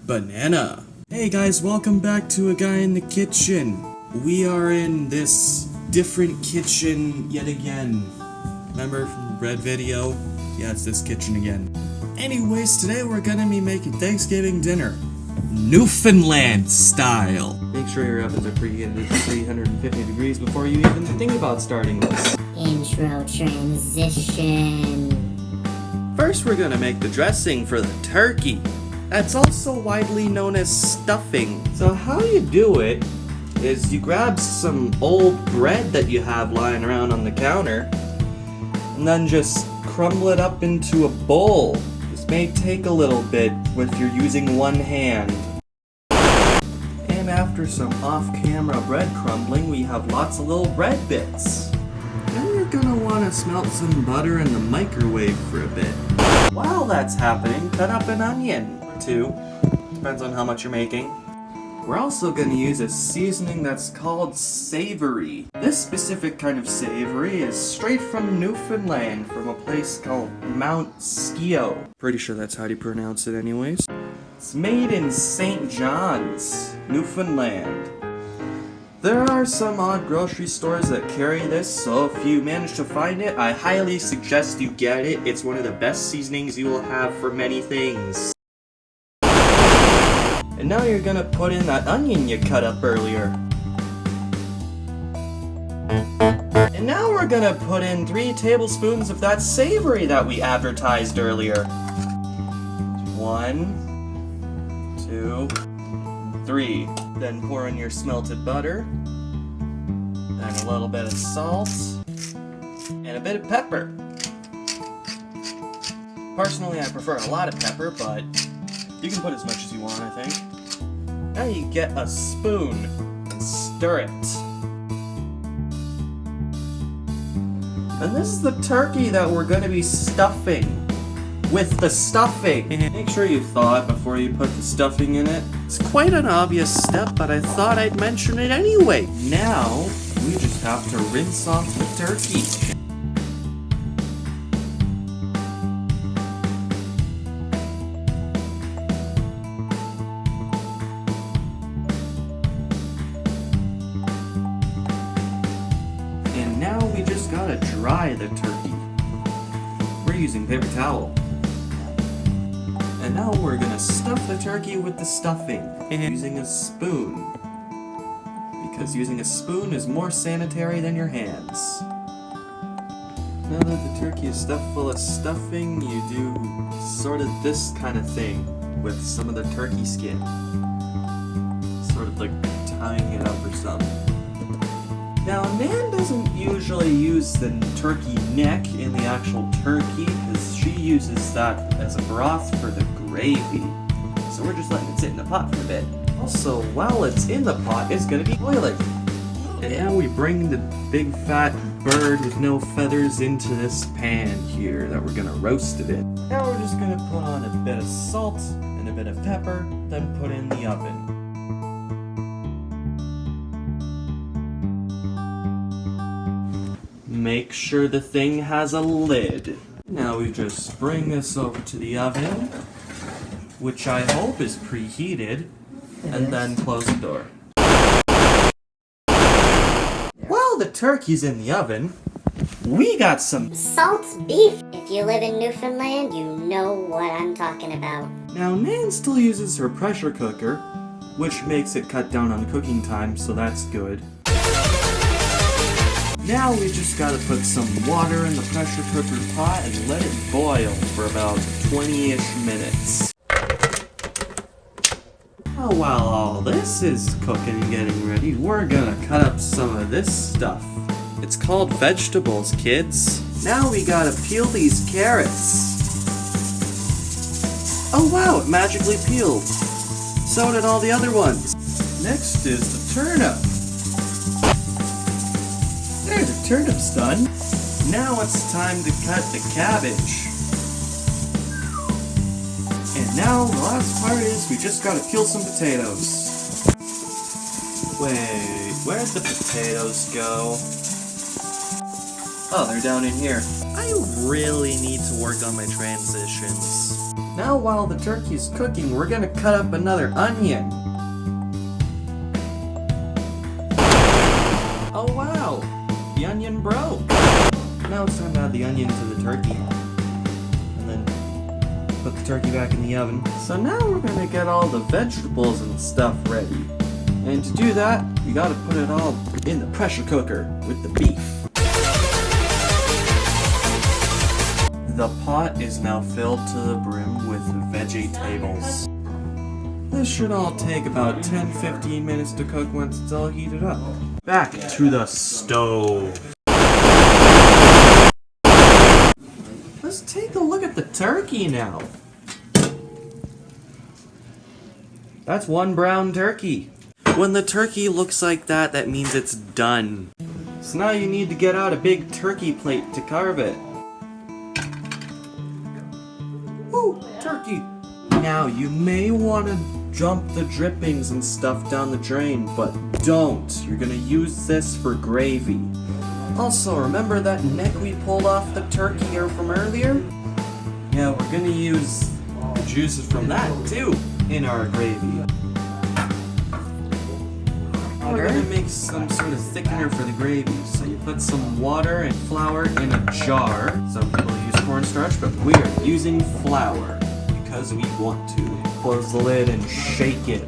banana. Hey guys, welcome back to A Guy in the Kitchen. We are in this different kitchen yet again. Remember from the Red video? Yeah, it's this kitchen again. Anyways, today we're gonna be making Thanksgiving dinner. Newfoundland style. Make sure your ovens are preheated to 350 degrees before you even think about starting this. Intro transition. First, we're gonna make the dressing for the turkey. That's also widely known as stuffing. So how you do it is you grab some old bread that you have lying around on the counter and then just crumble it up into a bowl. This may take a little bit if you're using one hand. And after some off-camera bread crumbling, we have lots of little bread bits. Then you're gonna want to smelt some butter in the microwave for a bit. While that's happening, cut up an onion or two. Depends on how much you're making. We're also going to use a seasoning that's called savory. This specific kind of savory is straight from Newfoundland, from a place called Mount Skio. Pretty sure that's how you pronounce it anyways. It's made in St. John's, Newfoundland. There are some odd grocery stores that carry this, so if you manage to find it, I highly suggest you get it. It's one of the best seasonings you will have for many things. And now you're gonna put in that onion you cut up earlier. And now we're gonna put in 3 tablespoons of that savory that we advertised earlier. 1, 2, 3. Then pour in your smelted butter, and a little bit of salt, and a bit of pepper. Personally, I prefer a lot of pepper, but you can put as much as you want, I think. Now you get a spoon and stir it. And this is the turkey that we're going to be stuffing with the stuffing. Make sure you thaw it before you put the stuffing in it. It's quite an obvious step, but I thought I'd mention it anyway. Now, we just have to rinse off the turkey. And now we just gotta dry the turkey. We're using paper towel. And now we're gonna stuff the turkey with the stuffing using a spoon. Because using a spoon is more sanitary than your hands. Now that the turkey is stuffed full of stuffing, you do sort of this kind of thing with some of the turkey skin. Sort of like tying it up or something. Now, Nan doesn't usually use the turkey neck in the actual turkey because she uses that as a broth for the gravy. So we're just letting it sit in the pot for a bit. Also, while it's in the pot, it's going to be boiling. And now we bring the big fat bird with no feathers into this pan here that we're going to roast it in. Now we're just going to put on a bit of salt and a bit of pepper, then put in the oven. Make sure the thing has a lid. Now we just bring this over to the oven, which I hope is preheated, and then close the door. While the turkey's in the oven, we got some Salt beef. If you live in Newfoundland, you know what I'm talking about. Now, Nan still uses her pressure cooker, which makes it cut down on cooking time, so that's good. Now we just gotta put some water in the pressure cooker pot and let it boil for about 20-ish minutes. Now while all this is cooking and getting ready, we're gonna cut up some of this stuff. It's called vegetables, kids. Now we gotta peel these carrots. Oh wow, it magically peeled. So did all the other ones. Next is the turnip. There, the turnip's done. Now it's time to cut the cabbage. And now the last part is we just gotta peel some potatoes. Wait, where'd the potatoes go? Oh, they're down in here. I really need to work on my transitions. Now while the turkey is cooking, we're gonna cut up another onion. Oh wow, the onion broke. Now it's time to add the onion to the turkey. And then put the turkey back in the oven. So now we're gonna get all the vegetables and stuff ready. And to do that, we gotta put it all in the pressure cooker with the beef. The pot is now filled to the brim with vegetables. This should all take about 10-15 minutes to cook once it's all heated up. Back to the stove. Let's take a look at the turkey now. That's one brown turkey. When the turkey looks like that, that means it's done. So now you need to get out a big turkey plate to carve it. Ooh, turkey! Now you may want to dump the drippings and stuff down the drain, but don't. You're gonna use this for gravy. Also, remember that neck we pulled off the turkey from earlier? Yeah, we're gonna use the juices from that too in our gravy. We're gonna make some sort of thickener for the gravy. So you put some water and flour in a jar. Some people use cornstarch, but we're using flour because we want to. Close the lid and shake it.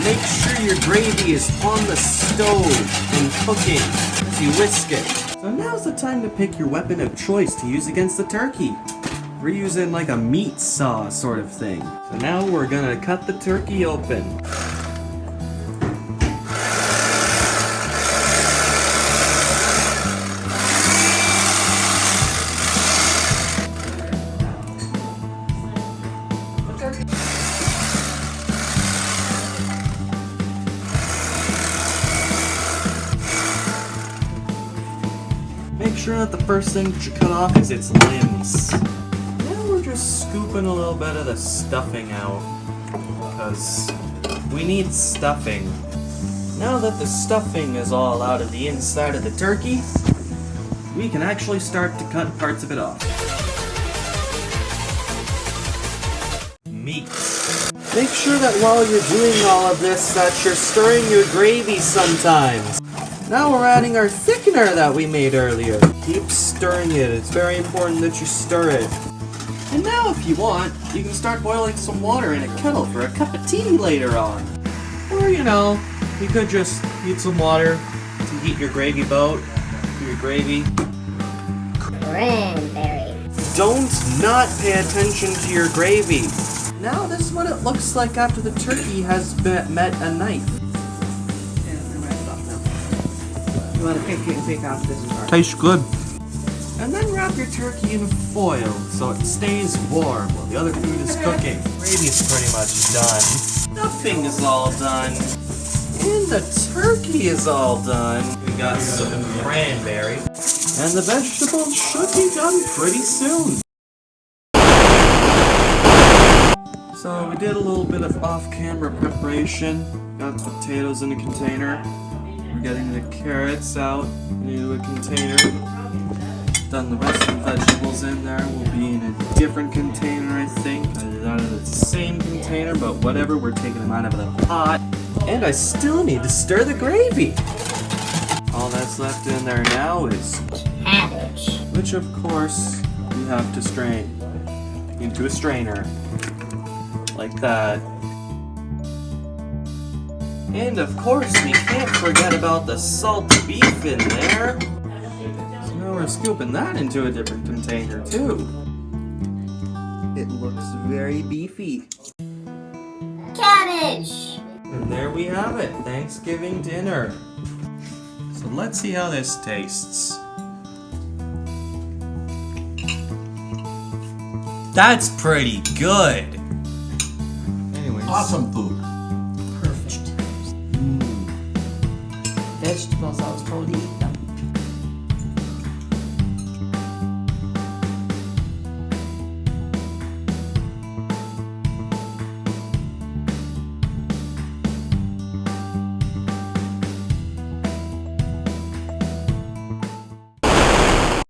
Make sure your gravy is on the stove and cooking as you whisk it. So now's the time to pick your weapon of choice to use against the turkey. We're using like a meat saw sort of thing. So now we're gonna cut the turkey open. Make sure that the first thing that you cut off is its limbs. Scooping a little bit of the stuffing out because we need stuffing. Now that the stuffing is all out of the inside of the turkey, we can actually start to cut parts of it off. Meat. Make sure that while you're doing all of this that you're stirring your gravy sometimes. Now we're adding our thickener that we made earlier. Keep stirring it. It's very important that you stir it. And now if you want, you can start boiling some water in a kettle for a cup of tea later on. Or, you know, you could just heat some water to heat your gravy boat, your gravy. Cranberry. Don't not pay attention to your gravy. Now this is what it looks like after the turkey has met a knife. You want to pick off this part. Tastes good. And then wrap your turkey in foil so it stays warm while the other food is cooking. Gravy's pretty much done. Stuffing is all done. And the turkey is all done. We got some cranberry. And the vegetables should be done pretty soon. So we did a little bit of off-camera preparation. Got the potatoes in a container. We're getting the carrots out into a container. Done the rest of the vegetables in there. Will be in a different container, I think. I did out of the same container, but whatever. We're taking them out of the pot. And I still need to stir the gravy. All that's left in there now is Cabbage. which of course you have to strain into a strainer. Like that. And of course we can't forget about the salt beef in there. Now we're scooping that into a different container too. It looks very beefy. Cabbage. And there we have it, Thanksgiving dinner. So let's see how this tastes. That's pretty good. Anyways. Awesome food. Perfect. Vegetables I was told to eat